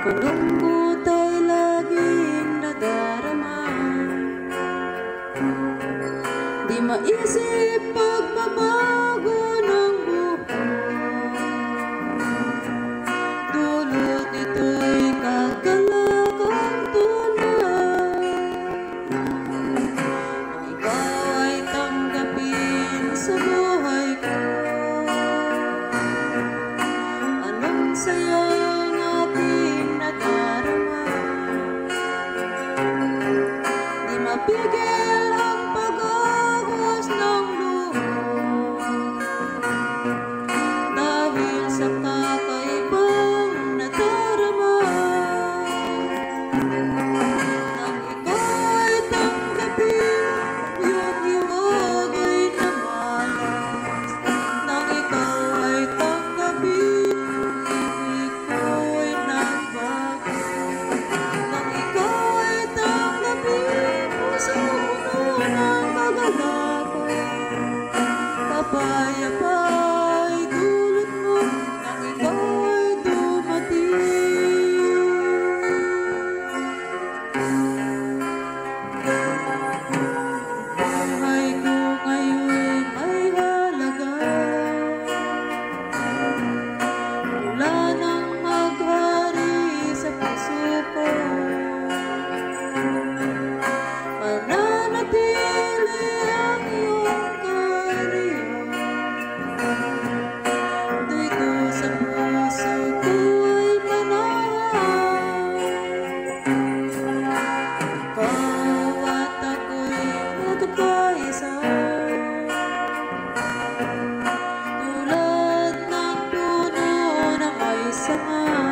Malungkot ay laging nadarama, di maisip pagbabago ng buhay. Dulot ito'y kagalakang tunay, na ikaw ay tanggapin sa buhay ko. Anong sayang aking nadarama, di mapigil ang pag-agos ng luha, dahil sa kakaibang nadarama. Nang ikaw ay tanggapin yung iwagay na malas, nang ikaw ay tanggapin ibig ko'y nagbago, nang ikaw ay tanggapin puso puno ng kagalakan, kapayapa ay dulot mo nang ikaw ay dumating. Buhay ko ngayon ay halaga, wala nang maghari sa puso ko. Mananatili ang iyong kariyan, dito sa puso ko ay manahan. Ikaw at ako'y magkaisa, tulad ng puno na may sanga.